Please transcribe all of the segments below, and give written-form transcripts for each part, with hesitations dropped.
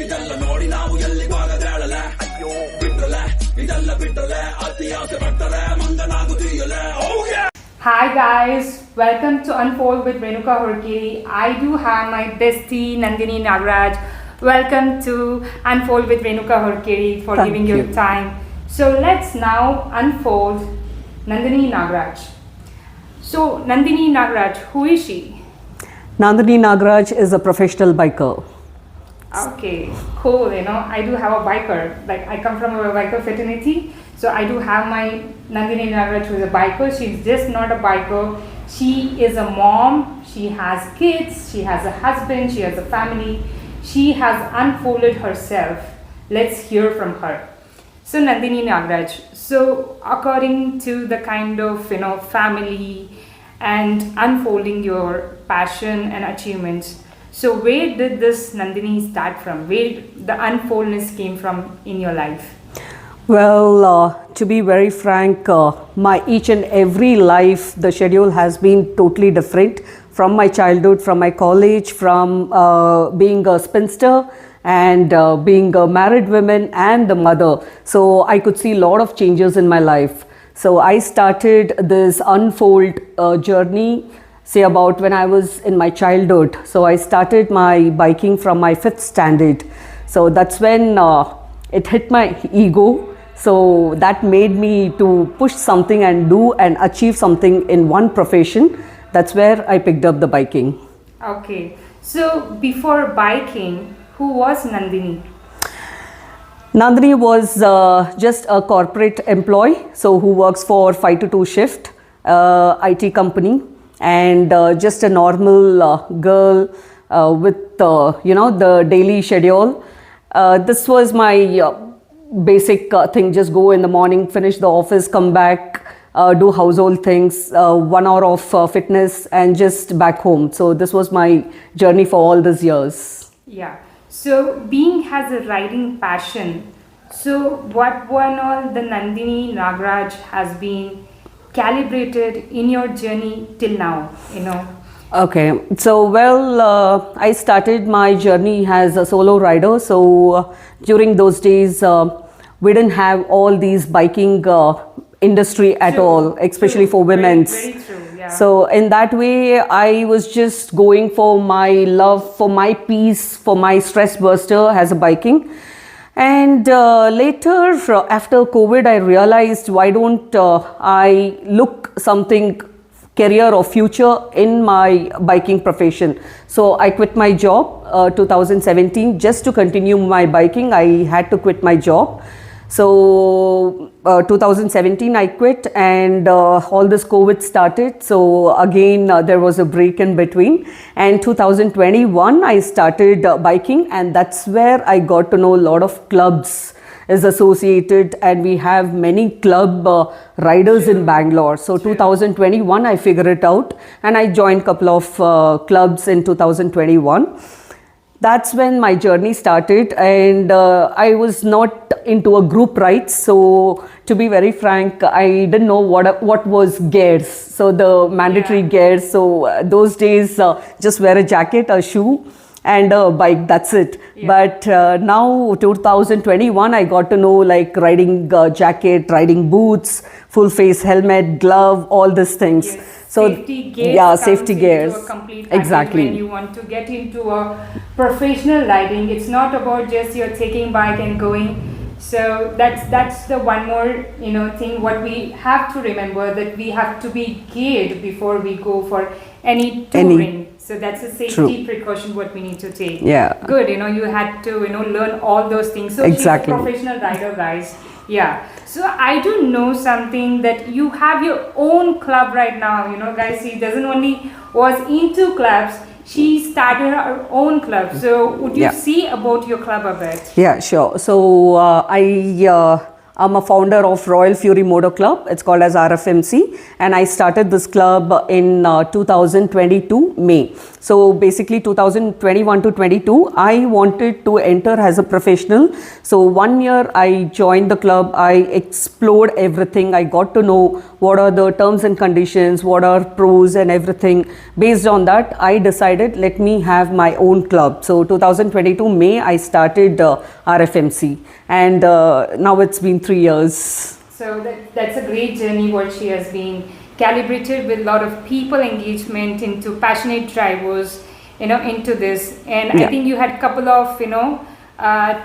ಇದೆಲ್ಲ ನೋಡಿ ನಾವು ಎಲ್ಲಿಗಾಗದೇಳಲೆ ಅಯ್ಯೋ ಬಿಟ್ರಲೆ ಇದೆಲ್ಲ ಬಿಟ್ರಲೆ ಅತಿ ಆಸೆ ಪಟ್ಟರೆ ಮಂಗನಾಗುತ್ತೀಯಲೆ. Hi guys, welcome to Unfold with Renuka Horakeri. I do have my bestie Nandini Nagaraj. Welcome to Unfold with Renuka Horakeri for Thank giving you. your time. So let's now unfold Nandini Nagaraj. So Nandini Nagaraj, who is she? Nandini Nagaraj is a professional biker. Okay, cool. I do have a biker. Like I come from a biker fraternity, so I do have my Nandini Nagaraj, who is a biker. She's just not a biker. She is a mom. She has kids. She has a husband. She has a family. She has unfolded herself. Let's hear from her. So Nandini Nagaraj. So according to the kind of family and unfolding your passion and achievements. So where did this Nandini start from? Where the unfoldness came from in your life? Well, to be very frank, my each and every life, the schedule has been totally different from my childhood, from my college, from being a spinster and being a married woman and the mother. So I could see a lot of changes in my life. So I started this unfold journey, say about when I was in my childhood. So I started my biking from my 5th standard. So that's when it hit my ego. So that made me to push something and do and achieve something in one profession. That's where I picked up the biking. Okay. So before biking, who was Nandini? Nandini was just a corporate employee, so who works for 5 to 2 shift, IT company, and just a normal girl with the daily schedule. This was my basic thing. Just go in the morning, finish the office, come back, do household things, 1 hour of fitness, and just back home. So this was my journey for all these years. Yeah. So being has a riding passion. So what one all the Nandini Nagaraj has been calibrated in your journey till now, Okay, so well, I started my journey as a solo rider. So during those days, we didn't have all these biking industry at True, all, especially true. for women's. Very true, yeah. So in that way, I was just going for my love, for my peace, for my stress buster as a biking. And later, after COVID, I realized why don't I look something career or future in my biking profession. So I quit my job 2017 just to continue my biking. I had to quit my job. So 2017 I quit, and all this COVID started. So again there was a break in between, and 2021 I started biking, and that's where I got to know a lot of clubs is associated, and we have many club riders in Bangalore. So 2021 I figured it out, and I joined couple of clubs in 2021. That's when my journey started, and I was not into a group ride. So to be very frank, I didn't know what was gears. So the mandatory gears. So those days, just wear a jacket, a shoe, and a bike. That's it. Yeah. But now 2021, I got to know like riding jacket, riding boots, full face helmet, glove, all these things. Yes. So safety gears, yeah, comes safety into gears. a complete package. Exactly. When you want to get into a professional riding, it's not about just you're taking bike and going. So that's the one more thing what we have to remember, that we have to be geared before we go for any touring. So that's a safety precaution what we need to take. Yeah. Good. You had to learn all those things. So Exactly. she's a professional rider, guys. Yeah. So I do know something that you have your own club right now. Guys, she doesn't only was into clubs. She started her own club. So would you see about your club a bit? Yeah, sure. So I'm a founder of Royal Fury Moto Club. It's called as RFMC, and I started this club in 2022 May. So basically 2021 to 22, I wanted to enter as a professional. So 1 year I joined the club. I explored everything. I got to know what are the terms and conditions, what are pros and everything. Based on that, I decided let me have my own club. So 2022 May, I started RFMC, and now it's been 3 years. So that's a great journey what she has been calibrated with a lot of people engagement into passionate drivers, into this. And I think you had a couple of,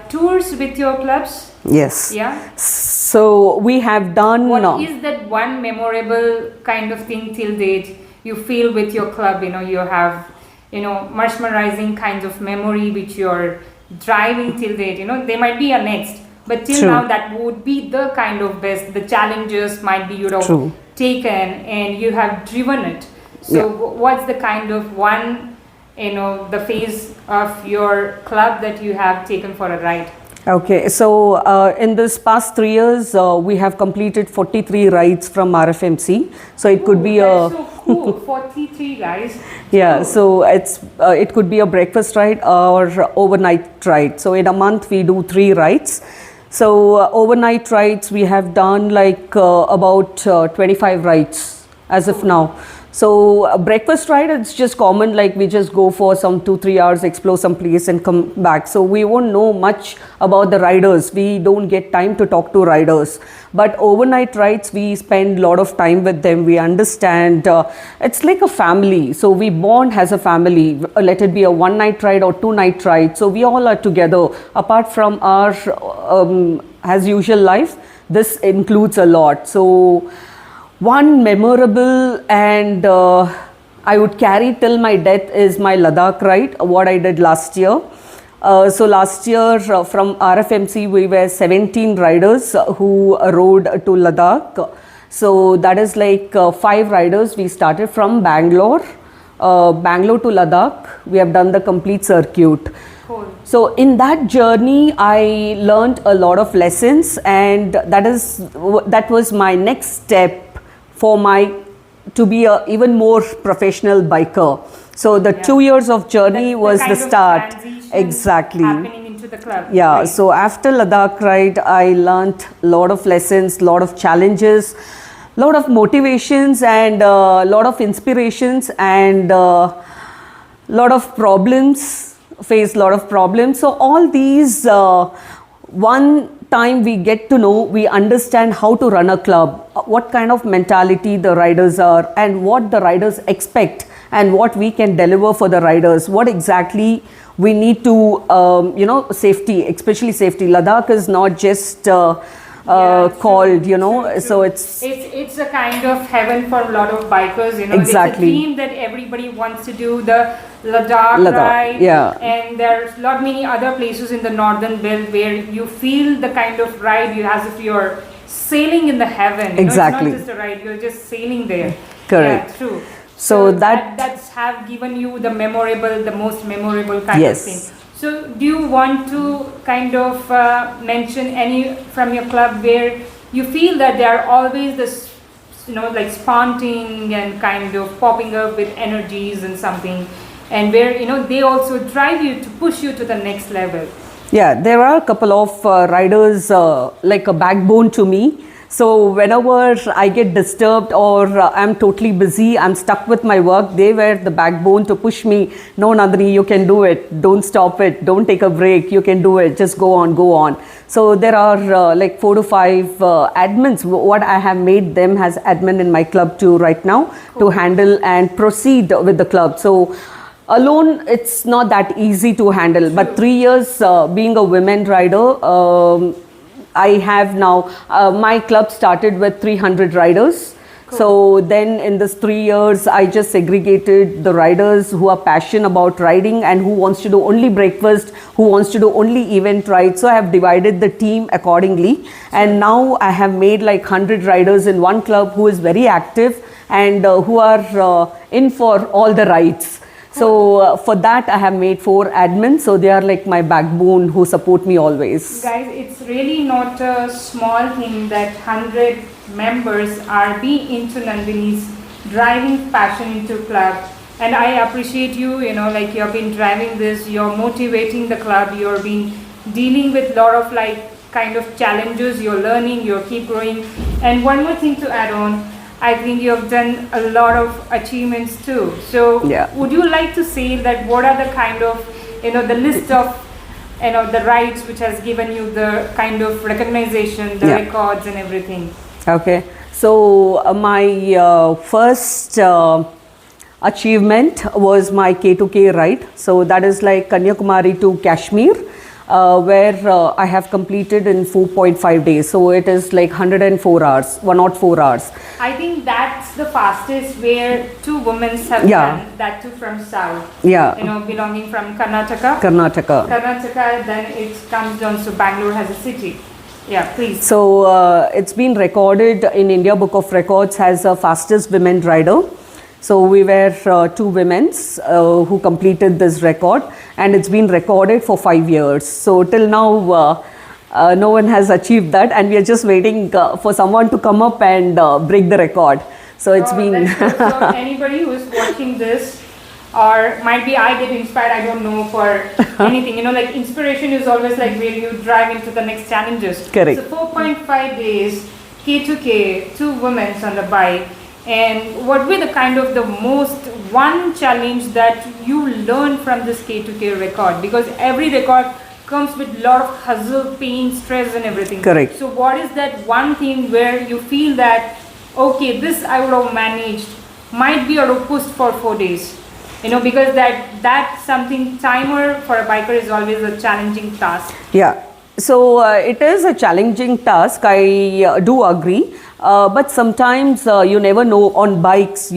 tours with your clubs. Yes. Yeah. So we have done. What is that one memorable kind of thing till date you feel with your club? You have, mesmerizing kinds of memory which you're driving till date. They might be a next, but till True. now that would be the kind of best. The challenges might be True. taken and you have driven it. So what's the kind of one, the phase of your club that you have taken for a ride? Okay, so in this past 3 years, we have completed 43 rides from RFMC. So it could be that's so cool. 43 rides. Yeah, Cool. so it could be a breakfast ride or overnight ride. So in a month we do 3 rides. So overnight rides we have done like about 25 rides as of now. So a breakfast ride, it's just common, like we just go for some 2-3 hours, explore some place and come back. So we won't know much about the riders. We don't get time to talk to riders. But overnight rides, we spend a lot of time with them. We understand, it's like a family. So we bond as a family, let it be a 1-night ride or 2-night ride. So we all are together. Apart from our as usual life, this includes a lot. So one memorable and I would carry till my death is my Ladakh ride, what I did last year. So last year from RFMC we were 17 riders who rode to Ladakh. So that is like 5 riders. We started from Bangalore to Ladakh. We have done the complete circuit. Cool. So in that journey, I learned a lot of lessons, and that was my next step for to be a even more professional biker. So the 2 years of journey was the start. Exactly. Happening into the club. Yeah. Right. So after Ladakh ride, I learned a lot of lessons, lot of challenges, lot of motivations, and lot of inspirations, and lot of problems. Faced a lot of problems. So all these one time we get to know, we understand how to run a club, what kind of mentality the riders are, and what the riders expect, and what we can deliver for the riders, what exactly we need to, safety, especially safety. Ladakh is not just called, so it's a kind of heaven for a lot of bikers, Exactly. It's a dream that everybody wants to do, the Ladakh ride, and there's many other places in the northern belt where you feel the kind of ride you as if you're sailing in the heaven. Exactly. It's not just a ride, you're just sailing there. Correct. Yeah, true. So that's have given you the most memorable kind of thing. So do you want to kind of mention any from your club where you feel that they are always this, like spontaneous and kind of popping up with energies and something, and where, they also drive you to push you to the next level? Yeah, there are a couple of riders like a backbone to me. So whenever I get disturbed or I'm totally busy, I'm stuck with my work, they were the backbone to push me. No, Nandini, you can do it. Don't stop it. Don't take a break. You can do it. Just go on, go on. So there are like 4 to 5 admins. What I have made them as admin in my club too right now to handle and proceed with the club. So alone, it's not that easy to handle. But 3 years being a women rider, I have now, my club started with 300 riders. Cool. So then in this 3 years, I just segregated the riders who are passionate about riding and who wants to do only breakfast, who wants to do only event rides. So I have divided the team accordingly. Sure. And now I have made like 100 riders in one club who is very active and who are in for all the rides. So for that, I have made 4 admins. So they are like my backbone who support me always. Guys, it's really not a small thing that 100 members are being into Nandini's driving passion into club. And I appreciate you, like you have been driving this, you're motivating the club, you're been dealing with lot of like kind of challenges, you're learning, you keep growing. And one more thing to add on, I think you have done a lot of achievements too. So would you like to say that what are the kind of, the list of, the rides which has given you the kind of recognition, the records and everything? Okay. So my first achievement was my K2K ride. So that is like Kanyakumari to Kashmir. Where I have completed in 4.5 days. So it is like 104 hours, 104 hours. I think that's the fastest where 2 women have done, that too from south. Belonging from Karnataka, then it comes down to Bangalore as a city. Yeah, please. So it's been recorded in India Book of Records as a fastest women rider. So we were 2 women who completed this record, and it's been recorded for 5 years. So till now, no one has achieved that, and we are just waiting for someone to come up and break the record. So it's been. So anybody who is watching this, or might be I get inspired, I don't know, for anything. Like inspiration is always like where you drive into the next challenges. Correct. So 4.5 days, K2K, 2 women on the bike. And what were the kind of the most one challenge that you learned from this K2K record? Because every record comes with a lot of hustle, pain, stress and everything. Correct. So what is that one thing where you feel that, okay, this I would have managed, might be or pushed for 4 days? Because that's something timer for a biker is always a challenging task. Yeah. So it is a challenging task, I do agree, but sometimes you never know on bikes,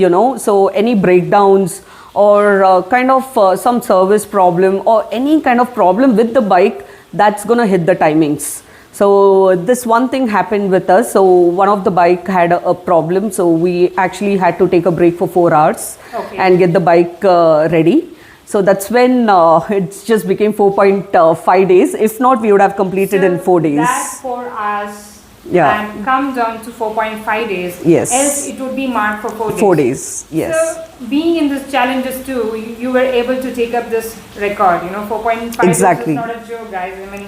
so any breakdowns or kind of some service problem or any kind of problem with the bike, that's going to hit the timings. So this one thing happened with us. So one of the bike had a problem, so we actually had to take a break for 4 hours and get the bike ready. So that's when it just became 4.5 days. If not, we would have completed in 4 days. That 4 hours and come down to 4.5 days. Yes. Else it would be marked for 4 days. 4 days, yes. So being in this challenges too, you were able to take up this record. 4.5 exactly. days is not a joke, guys. I mean,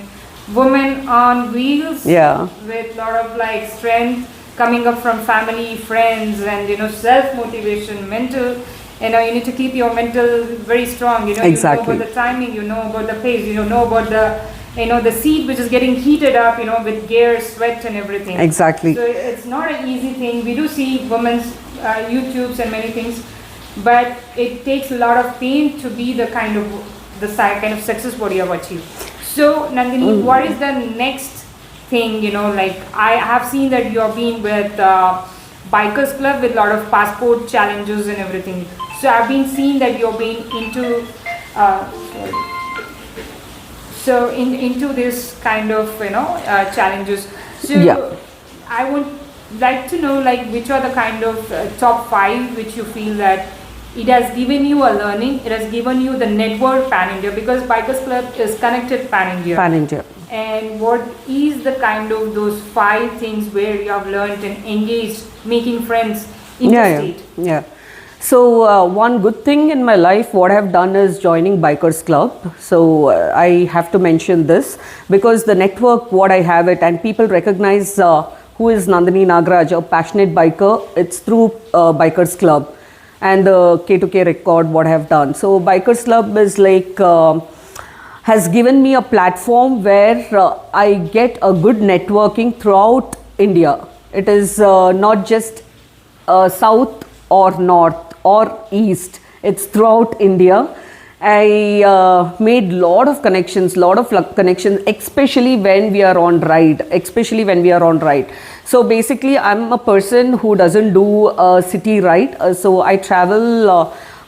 women on wheels with lot of like strength coming up from family, friends, and self-motivation, mental. You need to keep your mental very strong. Exactly. You know about the timing, you know about the pace, you know about the seat which is getting heated up, with gear, sweat and everything. Exactly. So it's not an easy thing. We do see women's YouTubes and many things, but it takes a lot of pain to be the kind of success what you have achieved. So Nandini, what is the next thing? Like I have seen that you have been with Bikers Club with a lot of passport challenges and everything. So I've been seeing that you're being into into this kind of challenges. So I would like to know like which are the kind of top 5 which you feel that it has given you a learning, it has given you the network pan-India, because Bikers Club is connected pan-India. Pan-India. And what is the kind of those 5 things where you have learned and engaged, making friends interstate? Yeah. So one good thing in my life, what I have done is joining Bikers Club. So I have to mention this because the network, what I have it, and people recognize who is Nandini Nagaraj, a passionate biker. It's through Bikers Club and the K2K record, what I have done. So Bikers Club is like, has given me a platform where I get a good networking throughout India. It is not just south or north or east, it's throughout India. I made lot of connections, especially when we are on ride, So basically I'm a person who doesn't do a city ride, so I travel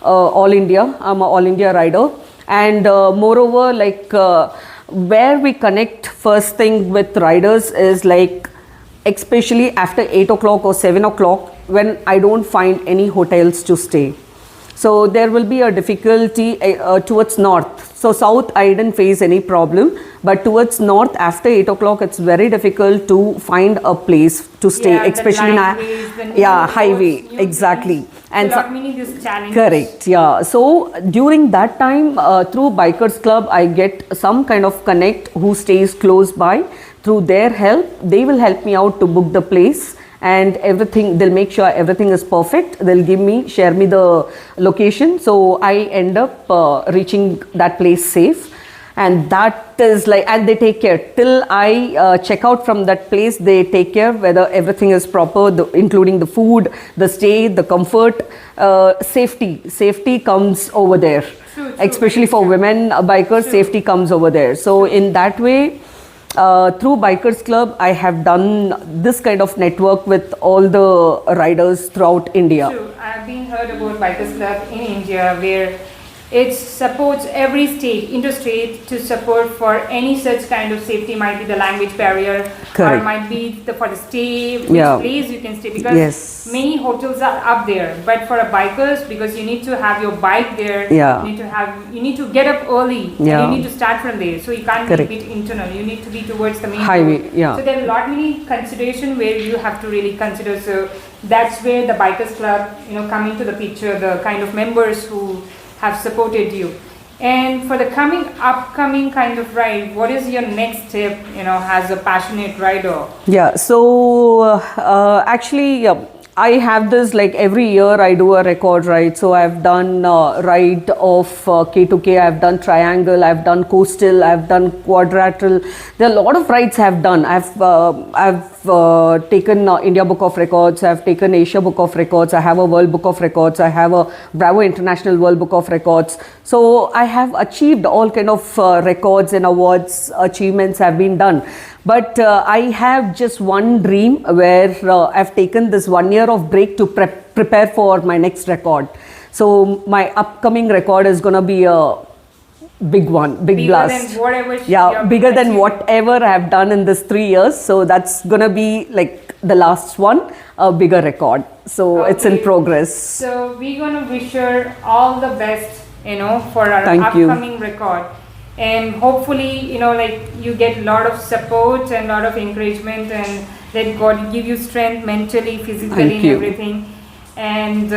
all India. I'm an all India rider, and moreover, like where we connect first thing with riders is like especially after 8 o'clock or 7 o'clock when I don't find any hotels to stay. So there will be a difficulty towards north. So south I didn't face any problem, but towards north after 8 o'clock it's very difficult to find a place to stay, especially in a highway. Exactly. And this challenge. Correct. Yeah. So during that time, through Bikers Club, I get some kind of connect who stays close by. Through their help, they will help me out to book the place and everything. They'll make sure everything is perfect. They'll share me the location. So I end up reaching that place safe. And that is like, and they take care till I check out from that place. They take care whether everything is proper, including the food, the stay, the comfort, safety comes over there. True, especially for women bikers. Safety comes over there. So in that way, through Bikers Club, I have done this kind of network with all the riders throughout India. True. I've been heard about Bikers Club in India where it supports every state, interstate to support for any such kind of safety. Might be the language barrier, correct, or might be for the stay, which place you can stay, because many hotels are up there. But for a bikers, because you need to have your bike there, you need to get up early, and you need to start from there. So you can't be a bit internal. You need to be towards the main highway. Road. So there are a lot many consideration where you have to really consider. So that's where the Bikers Club, come into the picture. The kind of members who have supported you. And for the upcoming kind of ride, what is your next step, as a passionate rider? Yeah, so actually, I have this, like every year I do a record ride. So I've done ride of K2K, I've done triangle, I've done coastal, I've done quadrilateral. There are a lot of rides I've done. I've taken India Book of Records, I've taken Asia Book of Records, I have a World Book of Records, I have a Bravo International World Book of Records. So I have achieved all kind of records and awards, achievements have been done. But I have just one dream where I've taken this 1 year of break to prepare for my next record. So my upcoming record is going to be a big one, big blast. Than whatever bigger than whatever I have done in this 3 years. So that's going to be like the last one, a bigger record. So it's in progress. So we're going to wish her all the best, for our upcoming record. And hopefully, you get a lot of support and a lot of encouragement, and let God give you strength mentally, physically, and everything. And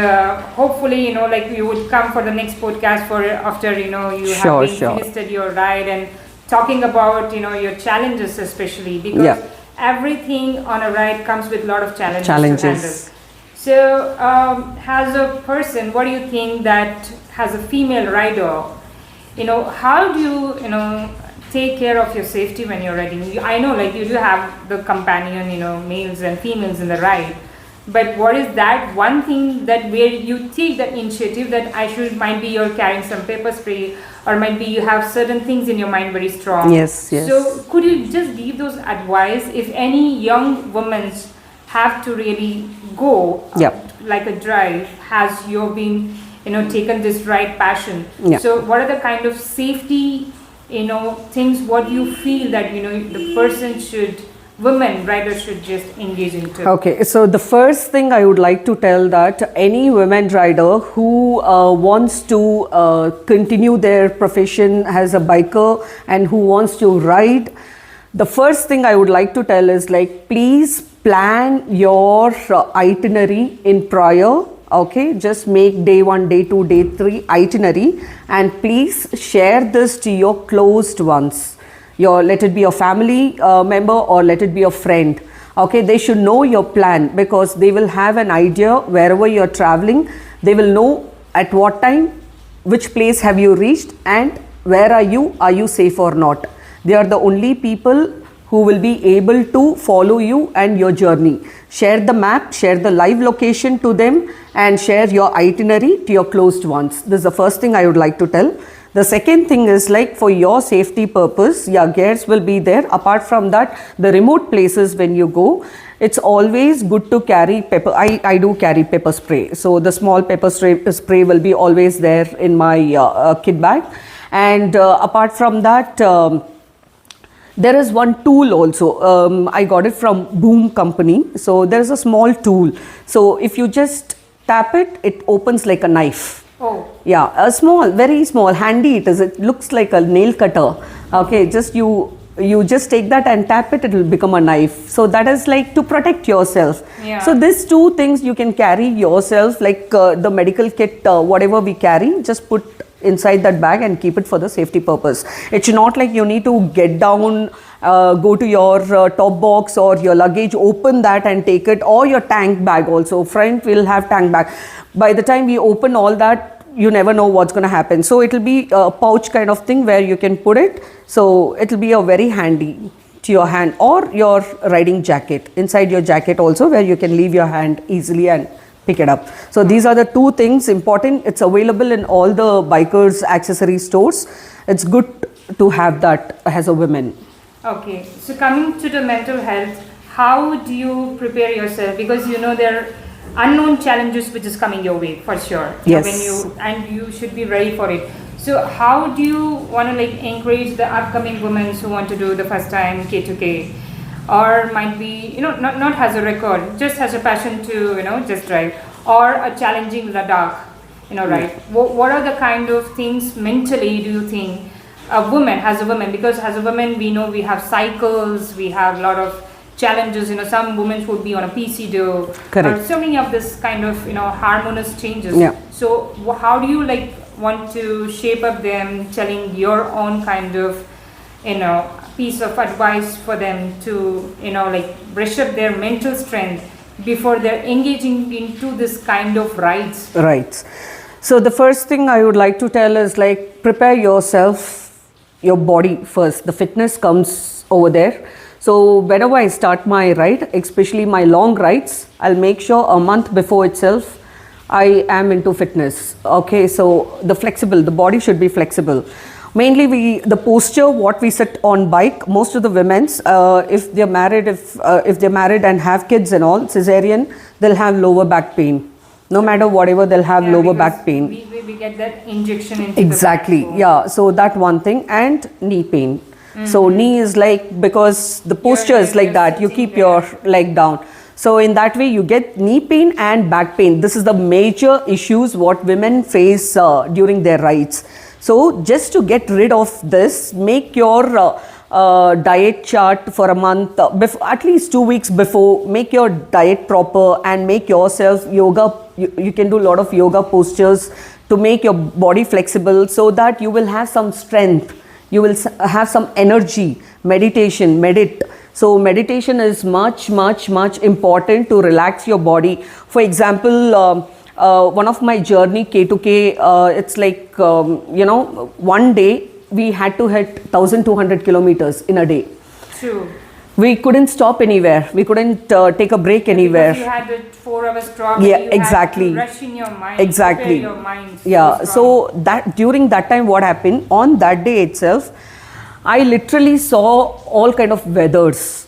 hopefully, you would come for the next podcast after, you have finished your ride and talking about, your challenges especially, because everything on a ride comes with a lot of challenges. To handle. So, as a person, what do you think that as a female rider, how do you, take care of your safety when you're riding? I know, you do have the companion, males and females in the ride. But what is that one thing that where you take that initiative that might be you're carrying some pepper spray, or might be you have certain things in your mind very strong? Yes. So could you just give those advice if any young women have to really go like a drive, has you been taken this ride passion? So what are the kind of safety things what you feel that the women riders should just engage into? Okay, so the first thing I would like to tell that any women rider who wants to continue their profession as a biker and who wants to ride, the first thing I would like to tell is please plan your itinerary in prior. Okay, just make day 1, day 2, day 3 itinerary, and please share this to your closed ones. Let it be a family member or let it be a friend. Okay, they should know your plan, because they will have an idea wherever you're traveling. They will know at what time, which place have you reached, and where are you safe or not. They are the only people who will be able to follow you and your journey. Share the map, share the live location to them, and share your itinerary to your closed ones. This is the first thing I would like to tell. The second thing is for your safety purpose, gears will be there. Apart from that, the remote places when you go, it's always good to carry pepper. I do carry pepper spray. So the small pepper spray will be always there in my kit bag. And apart from that, there is one tool also. I got it from Boom Company. So there is a small tool. So if you just tap it, it opens like a knife. Oh. Yeah, a small, very small, handy it is. It looks like a nail cutter. Okay, just you just take that and tap it, it will become a knife. So that is like to protect yourself. Yeah. So these two things you can carry yourself, like the medical kit, whatever we carry, just put inside that bag and keep it for the safety purpose. It's not like you need to get down, go to your top box or your luggage, open that and take it, or your tank bag also. Front will have tank bag. By the time we open all that, you never know what's going to happen. So it will be a pouch kind of thing where you can put it. So it will be a very handy to your hand, or your riding jacket, inside your jacket also, where you can leave your hand easily and pick it up. So these are the two things important. It's available in all the bikers accessory stores. It's good to have that as a woman. Okay, so coming to the mental health, how do you prepare yourself? Because you know there are unknown challenges which is coming your way for sure. Yes. And you should be ready for it. So how do you want to like encourage the upcoming women who want to do the first time K2K, or might be not has a record, just has a passion to just drive, or a challenging Ladakh, right? What are the kind of things mentally do you think a woman, because as a woman we know we have cycles, we have a lot of challenges, some women would be on a PC do. Correct. Or so many of this kind of harmonious changes. Yeah. So how do you like want to shape up them, telling your own kind of piece of advice for them to like brush up their mental strength before they're engaging into this kind of rides? Right. So the first thing I would like to tell is like prepare yourself, your body first. The fitness comes over there. So whenever I start my ride, especially my long rides, I'll make sure a month before itself I am into fitness. Okay, so the body should be flexible. Mainly the posture, what we sit on bike, most of the women's, if they're married and have kids and all, cesarean, they'll have lower back pain. No matter whatever, they'll have lower back pain. We get that injection into exactly, the back, so. Yeah. So that one thing, and knee pain. So knee is like, because the posture is like that, you keep your leg down. So in that way you get knee pain and back pain. This is the major issues what women face during their rides. So just to get rid of this, make your diet chart for a month, at least 2 weeks before. Make your diet proper and make yourself yoga. You can do a lot of yoga postures to make your body flexible, so that you will have some strength. You will have some energy. Meditate. So meditation is much important to relax your body. For example, one of my journey K2K, it's like, one day we had to hit 1200 kilometers in a day. True. We couldn't stop anywhere. We couldn't take a break anywhere. Because you had a 4 hours drop. Yeah, you exactly. Had to rush in your mind. Exactly. Your mind. Yeah. So that during that time, what happened on that day itself, I literally saw all kind of weathers.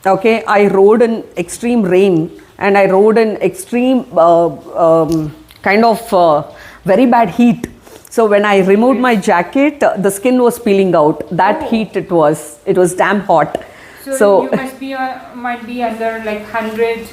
Okay, I rode in extreme rain, and I rode in extreme kind of very bad heat. So when I removed my jacket, the skin was peeling out. That heat it was damn hot. So you might be under like 100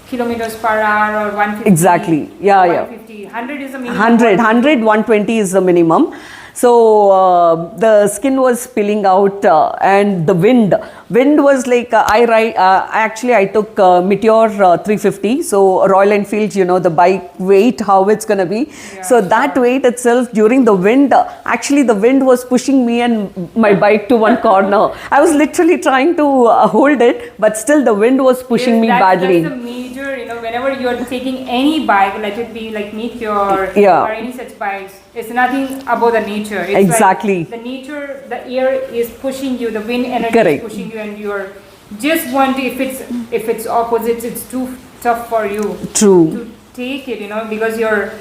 kilometers per hour or 150. Exactly. Yeah, 150. 100 is the minimum. 100, 120 is the minimum. So the skin was peeling out, and the wind was like, actually I took Meteor 350. So Royal Enfield, the bike weight, how it's going to be. Yeah, so that weight itself during the wind, actually the wind was pushing me and my bike to one corner. I was literally trying to hold it, but still the wind was pushing me badly. That's the major, whenever you're taking any bike, let it be like Meteor or any such bikes, it's nothing about the nature. It's exactly. Like the nature, the air is pushing you, the wind energy Correct. is pushing you, and you're just want to, if it's opposite, it's too tough for you. True. To take it, because your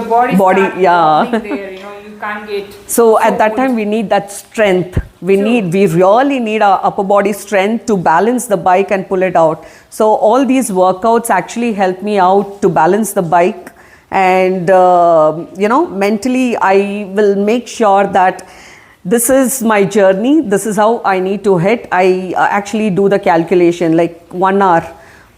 body yeah. there, you can't get. So at that time we need that strength. We really need our upper body strength to balance the bike and pull it out. So all these workouts actually help me out to balance the bike. And mentally I will make sure that this is my journey, this is how I need to hit. I actually do the calculation, like 1 hour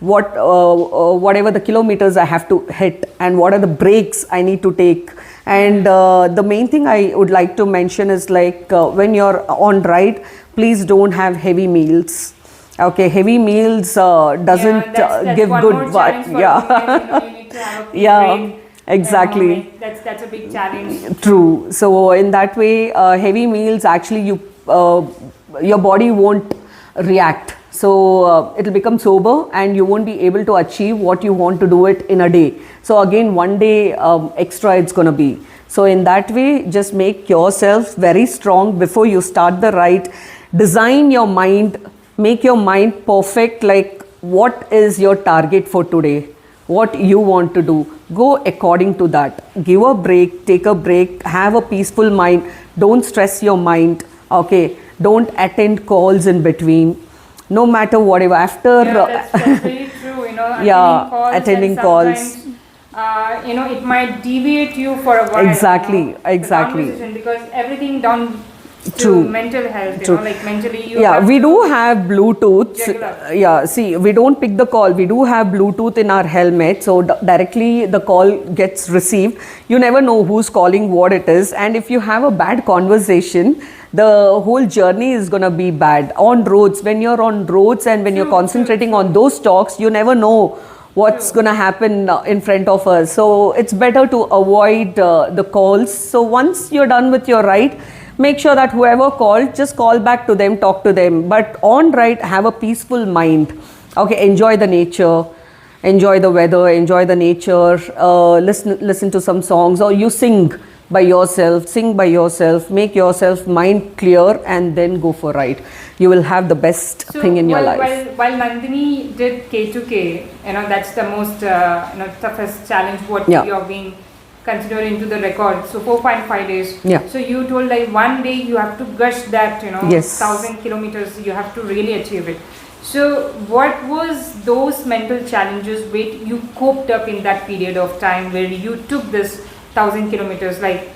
whatever the kilometers I have to hit, and what are the breaks I need to take. And the main thing I would like to mention is like when you're on ride, please don't have heavy meals. Okay, heavy meals doesn't that's give one good more challenge for yeah. women, you need to have a quick Yeah, break. exactly. That's a big challenge. True. So in that way, heavy meals actually your body won't react. So it'll become sober, and you won't be able to achieve what you want to do it in a day. So again, one day extra it's gonna be. So in that way, just make yourself very strong before you start the ride. Design your mind, make your mind perfect. Like, what is your target for today? What you want to do, go according to that. Give a break, take a break, have a peaceful mind. Don't stress your mind. Okay, don't attend calls in between. No matter whatever. After That's very true. attending calls. It might deviate you for a while. Exactly, the exactly. conversation, because everything down to True. mental health. True. Like mentally, you Yeah, have we to do have Bluetooth. juggle up. Yeah, see, we don't pick the call. We do have Bluetooth in our helmet, so directly the call gets received. You never know who's calling, what it is, and if you have a bad conversation, the whole journey is gonna be bad. On roads, when you're on roads and when you're concentrating on those talks, you never know what's gonna happen in front of us. So it's better to avoid the calls. So once you're done with your ride, make sure that whoever called, just call back to them, talk to them. But on ride, have a peaceful mind. Okay, enjoy the nature, enjoy the weather, enjoy the nature, listen to some songs, or you sing by yourself, make yourself mind clear, and then go for ride. You will have the best thing in your life. While Nandini did K2K, that's the most toughest challenge what Yeah. you're being considered into the record. So 4.5 days. Yeah. So you told like one day you have to gush that Yes. 1,000 kilometers. You have to really achieve it. So what was those mental challenges which you coped up in that period of time where you took this 1,000 kilometers? Like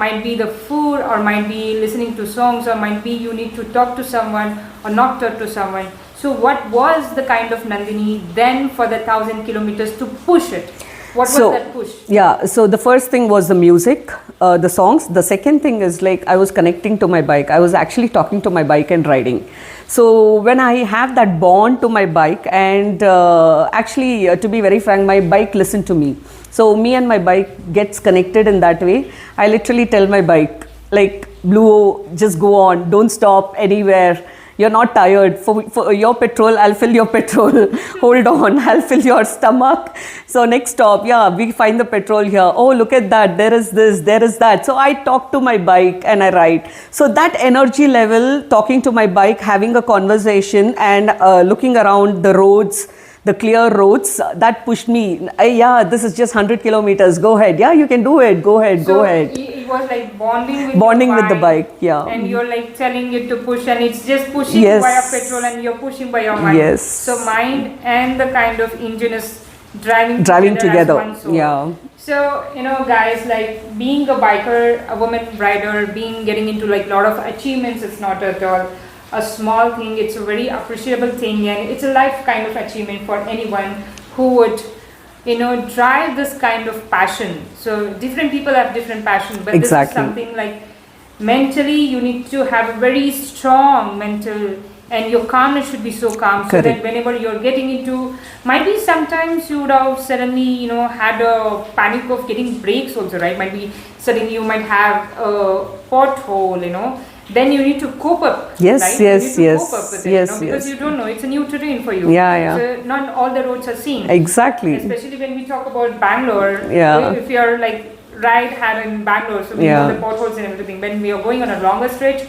might be the food, or might be listening to songs, or might be you need to talk to someone or not talk to someone. So what was the kind of Nandini then for the 1,000 kilometers to push it? What was that push? Yeah, so the first thing was the music, the songs. The second thing is like I was connecting to my bike. I was actually talking to my bike and riding. So when I have that bond to my bike, and actually to be very frank, my bike listened to me. So me and my bike gets connected in that way. I literally tell my bike, like, Blue, just go on, don't stop anywhere. You're not tired. For your petrol, I'll fill your petrol. Hold on, I'll fill your stomach. So next stop, yeah, we find the petrol here. Oh, look at that. There is this, there is that. So I talk to my bike and I ride. So that energy level, talking to my bike, having a conversation, and looking around the roads, the clear roads, that pushed me. Yeah, this is just 100 kilometers. Go ahead. Yeah, you can do it. Go ahead. So go ahead. It was like bonding With the bike. Yeah. And you're like telling it to push, and it's just pushing Yes. via petrol, and you're pushing by your mind. Yes. So mind and the kind of engine is driving together. as one soul. Yeah. So guys, like being a biker, a woman rider, getting into like a lot of achievements, it's not at all a small thing. It's a very appreciable thing, and it's a life kind of achievement for anyone who would drive this kind of passion. So different people have different passion, but Exactly. this is something like mentally you need to have a very strong mental, and your calmness should be so calm. So Correct. that whenever you're getting into, might be sometimes you would have suddenly had a panic of getting brakes also, right? Might be suddenly you might have a pothole, then you need to cope up. Yes, right? yes, you need to yes, cope up with yes, it, because yes. you don't know, it's a new terrain for you. Yeah, yeah. So not all the roads are seen. Exactly. Especially when we talk about Bangalore. Yeah. If you're like ride had in Bangalore, so we know the potholes and everything. When we are going on a longer stretch,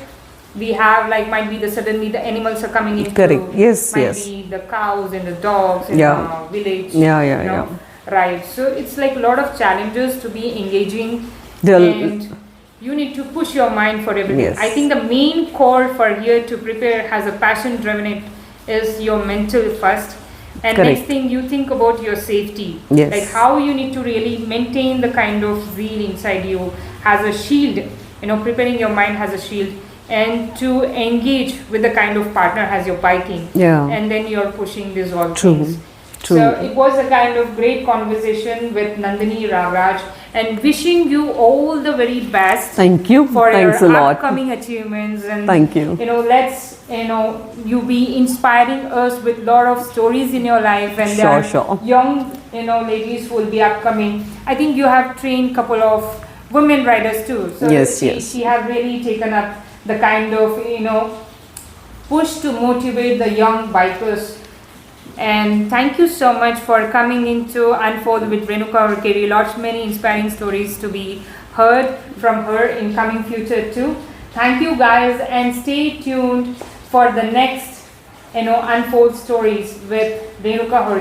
we have like might be suddenly the animals are coming in. Correct. Yes, might yes. be the cows and the dogs in Yeah. the village. Yeah. Right. So it's like a lot of challenges to be engaging, They'll- and you need to push your mind for everything. Yes. I think the main core for here to prepare has a passion driven it is your mental first. And Correct. next thing you think about your safety. Yes. Like how you need to really maintain the kind of zeal inside you has a shield. Preparing your mind has a shield. and to engage with the kind of partner as you're biking. Yeah. And then you're pushing these all True. things. True. So it was a kind of great conversation with Nandini Nagaraj, and wishing you all the very best. Thank you. For Thanks your a lot. upcoming achievements, and Thank you. Let's you be inspiring us with lot of stories in your life, and there Sure, are sure. young ladies who will be upcoming. I think you have trained couple of women riders too. So Yes, yes. she have really taken up the kind of push to motivate the young bikers. And thank you so much for coming into Unfold with Renuka Horakeri. Lots many inspiring stories to be heard from her in coming future too. Thank you guys, and stay tuned for the next Unfold stories with Renuka Horakeri.